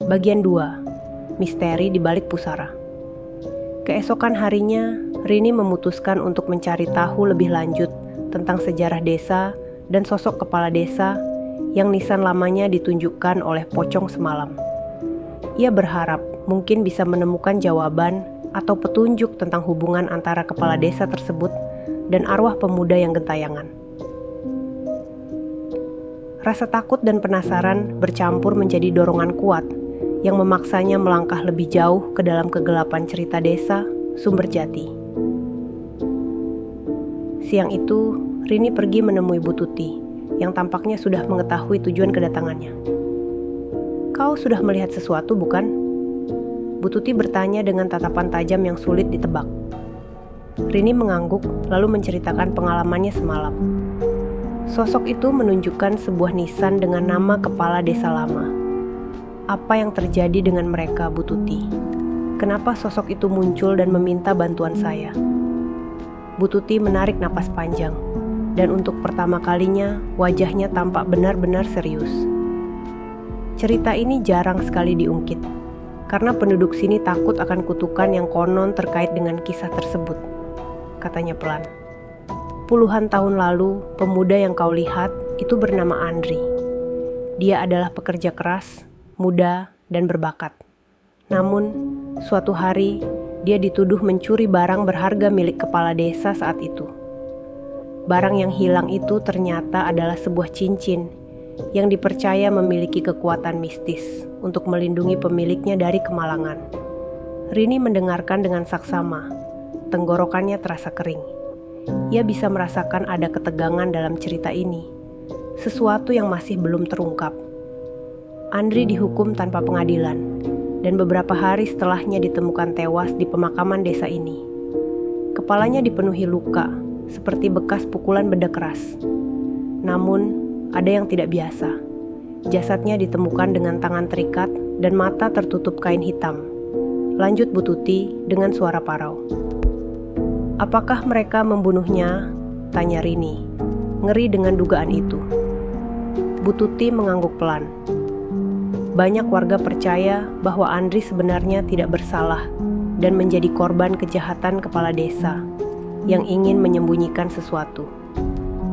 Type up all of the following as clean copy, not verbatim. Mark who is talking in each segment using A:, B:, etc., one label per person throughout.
A: Bagian 2. Misteri di balik pusara. Keesokan harinya, Rini memutuskan untuk mencari tahu lebih lanjut tentang sejarah desa dan sosok kepala desa yang nisan lamanya ditunjukkan oleh pocong semalam. Ia berharap mungkin bisa menemukan jawaban atau petunjuk tentang hubungan antara kepala desa tersebut dan arwah pemuda yang gentayangan. Rasa takut dan penasaran bercampur menjadi dorongan kuat yang memaksanya melangkah lebih jauh ke dalam kegelapan cerita desa Sumberjati. Siang itu, Rini pergi menemui Bu Tuti yang tampaknya sudah mengetahui tujuan kedatangannya. "Kau sudah melihat sesuatu, bukan?" Bu Tuti bertanya dengan tatapan tajam yang sulit ditebak. Rini mengangguk lalu menceritakan pengalamannya semalam. Sosok itu menunjukkan sebuah nisan dengan nama kepala desa lama. Apa yang terjadi dengan mereka, Bu Tuti? Kenapa sosok itu muncul dan meminta bantuan saya? Bu Tuti menarik napas panjang, dan untuk pertama kalinya wajahnya tampak benar-benar serius. Cerita ini jarang sekali diungkit, karena penduduk sini takut akan kutukan yang konon terkait dengan kisah tersebut, katanya pelan. Puluhan tahun lalu, pemuda yang kau lihat itu bernama Andri. Dia adalah pekerja keras, muda, dan berbakat. Namun, suatu hari dia dituduh mencuri barang berharga milik kepala desa saat itu. Barang yang hilang itu ternyata adalah sebuah cincin yang dipercaya memiliki kekuatan mistis untuk melindungi pemiliknya dari kemalangan. Rini mendengarkan dengan saksama. Tenggorokannya terasa kering. Ia bisa merasakan ada ketegangan dalam cerita ini, sesuatu yang masih belum terungkap. Andri dihukum tanpa pengadilan, dan beberapa hari setelahnya ditemukan tewas di pemakaman desa ini. Kepalanya dipenuhi luka, seperti bekas pukulan benda keras. Namun, ada yang tidak biasa. Jasadnya ditemukan dengan tangan terikat dan mata tertutup kain hitam. Lanjut Bu Tuti dengan suara parau. "Apakah mereka membunuhnya?" tanya Rini, ngeri dengan dugaan itu. Bu Tuti mengangguk pelan. Banyak warga percaya bahwa Andri sebenarnya tidak bersalah dan menjadi korban kejahatan kepala desa yang ingin menyembunyikan sesuatu.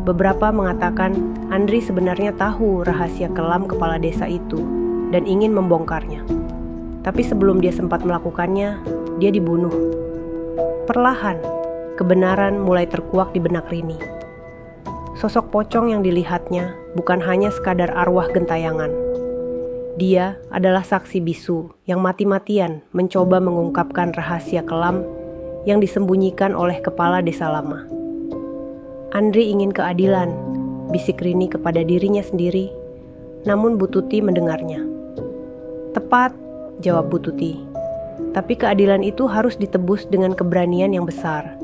A: Beberapa mengatakan Andri sebenarnya tahu rahasia kelam kepala desa itu dan ingin membongkarnya. Tapi sebelum dia sempat melakukannya, dia dibunuh. Perlahan, kebenaran mulai terkuak di benak Rini. Sosok pocong yang dilihatnya bukan hanya sekadar arwah gentayangan. Dia adalah saksi bisu yang mati-matian mencoba mengungkapkan rahasia kelam yang disembunyikan oleh kepala desa lama. Andri ingin keadilan, bisik Rini kepada dirinya sendiri, namun Bu Tuti mendengarnya. "Tepat," jawab Bu Tuti. "Tapi keadilan itu harus ditebus dengan keberanian yang besar.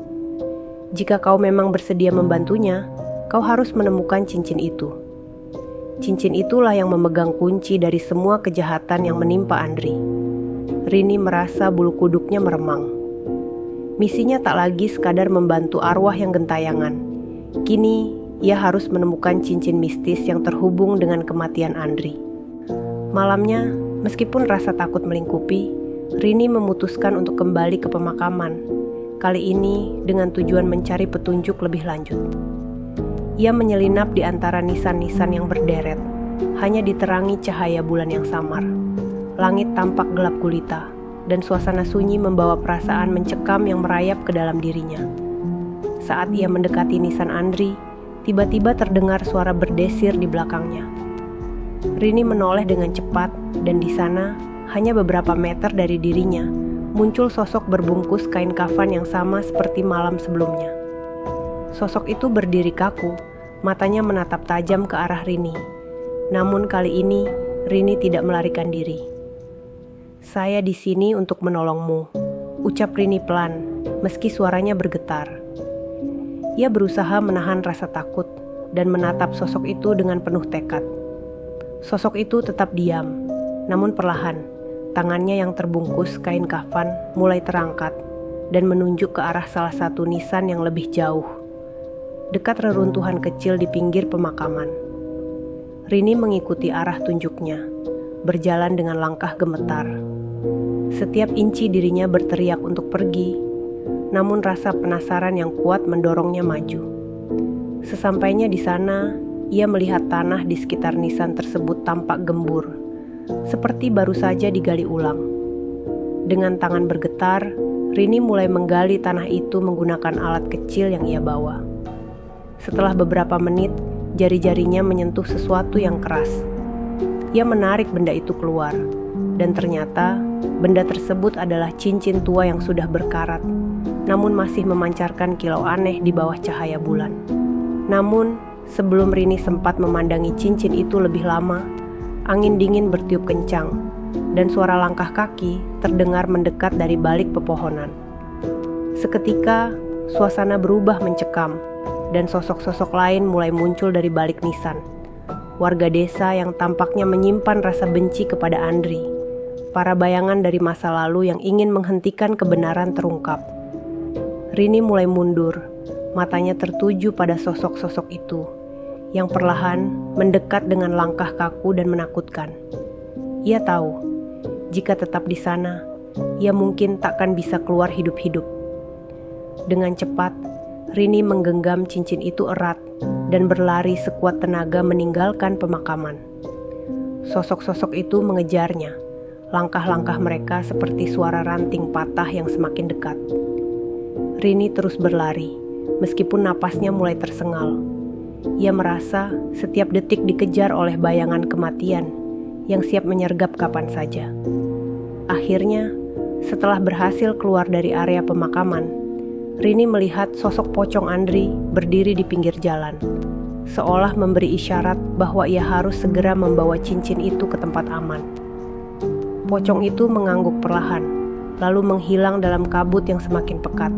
A: Jika kau memang bersedia membantunya, kau harus menemukan cincin itu. Cincin itulah yang memegang kunci dari semua kejahatan yang menimpa Andri." Rini merasa bulu kuduknya meremang. Misinya tak lagi sekadar membantu arwah yang gentayangan. Kini, ia harus menemukan cincin mistis yang terhubung dengan kematian Andri. Malamnya, meskipun rasa takut melingkupi, Rini memutuskan untuk kembali ke pemakaman. Kali ini dengan tujuan mencari petunjuk lebih lanjut. Ia menyelinap di antara nisan-nisan yang berderet, hanya diterangi cahaya bulan yang samar. Langit tampak gelap gulita, dan suasana sunyi membawa perasaan mencekam yang merayap ke dalam dirinya. Saat ia mendekati nisan Andri, tiba-tiba terdengar suara berdesir di belakangnya. Rini menoleh dengan cepat, dan di sana, hanya beberapa meter dari dirinya, muncul sosok berbungkus kain kafan yang sama seperti malam sebelumnya. Sosok itu berdiri kaku, matanya menatap tajam ke arah Rini. Namun kali ini, Rini tidak melarikan diri. "Saya di sini untuk menolongmu," ucap Rini pelan, meski suaranya bergetar. Ia berusaha menahan rasa takut dan menatap sosok itu dengan penuh tekad. Sosok itu tetap diam, namun perlahan, tangannya yang terbungkus kain kafan mulai terangkat dan menunjuk ke arah salah satu nisan yang lebih jauh, dekat reruntuhan kecil di pinggir pemakaman. Rini mengikuti arah tunjuknya, berjalan dengan langkah gemetar. Setiap inci dirinya berteriak untuk pergi, namun rasa penasaran yang kuat mendorongnya maju. Sesampainya di sana, ia melihat tanah di sekitar nisan tersebut tampak gembur, seperti baru saja digali ulang. Dengan tangan bergetar, Rini mulai menggali tanah itu menggunakan alat kecil yang ia bawa. Setelah beberapa menit, jari-jarinya menyentuh sesuatu yang keras. Ia menarik benda itu keluar, dan ternyata benda tersebut adalah cincin tua yang sudah berkarat, namun masih memancarkan kilau aneh di bawah cahaya bulan. Namun, sebelum Rini sempat memandangi cincin itu lebih lama, angin dingin bertiup kencang, dan suara langkah kaki terdengar mendekat dari balik pepohonan. Seketika, suasana berubah mencekam, dan sosok-sosok lain mulai muncul dari balik nisan. Warga desa yang tampaknya menyimpan rasa benci kepada Andri. Para bayangan dari masa lalu yang ingin menghentikan kebenaran terungkap. Rini mulai mundur, matanya tertuju pada sosok-sosok itu, yang perlahan mendekat dengan langkah kaku dan menakutkan. Ia tahu, jika tetap di sana, ia mungkin takkan bisa keluar hidup-hidup. Dengan cepat, Rini menggenggam cincin itu erat dan berlari sekuat tenaga meninggalkan pemakaman. Sosok-sosok itu mengejarnya. Langkah-langkah mereka seperti suara ranting patah yang semakin dekat. Rini terus berlari, meskipun napasnya mulai tersengal. Ia merasa setiap detik dikejar oleh bayangan kematian yang siap menyergap kapan saja. Akhirnya, setelah berhasil keluar dari area pemakaman, Rini melihat sosok pocong Andri berdiri di pinggir jalan, seolah memberi isyarat bahwa ia harus segera membawa cincin itu ke tempat aman. Pocong itu mengangguk perlahan, lalu menghilang dalam kabut yang semakin pekat.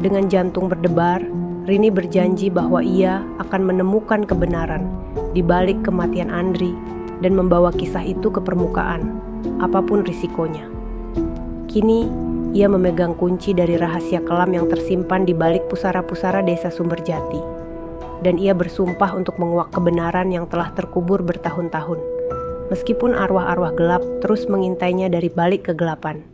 A: Dengan jantung berdebar, Rini berjanji bahwa ia akan menemukan kebenaran di balik kematian Andri dan membawa kisah itu ke permukaan, apapun risikonya. Kini, ia memegang kunci dari rahasia kelam yang tersimpan di balik pusara-pusara desa Sumberjati. Dan ia bersumpah untuk menguak kebenaran yang telah terkubur bertahun-tahun. Meskipun arwah-arwah gelap terus mengintainya dari balik kegelapan.